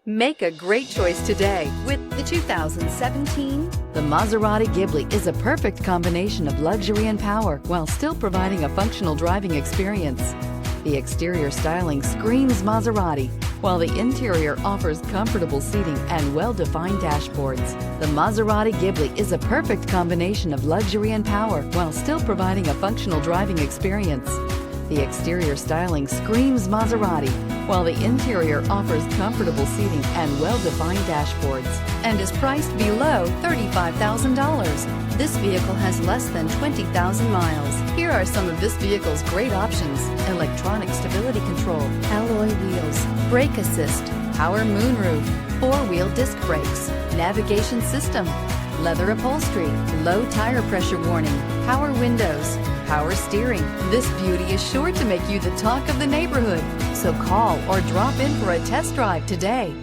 Make a great choice today with the 2017. The Maserati Ghibli is a perfect combination of luxury and power while still providing a functional driving experience. The exterior styling screams Maserati, while the interior offers comfortable seating and well-defined dashboards. The Maserati Ghibli is a perfect combination of luxury and power while still providing a functional driving experience. The exterior styling screams Maserati, while the interior offers comfortable seating and well-defined dashboards, and is priced below $35,000. This vehicle has less than 20,000 miles. Here are some of this vehicle's great options: electronic stability control, alloy wheels, brake assist, power moonroof, four-wheel disc brakes, navigation system, leather upholstery, low tire pressure warning, power windows, power steering. This beauty is sure to make you the talk of the neighborhood. So call or drop in for a test drive today.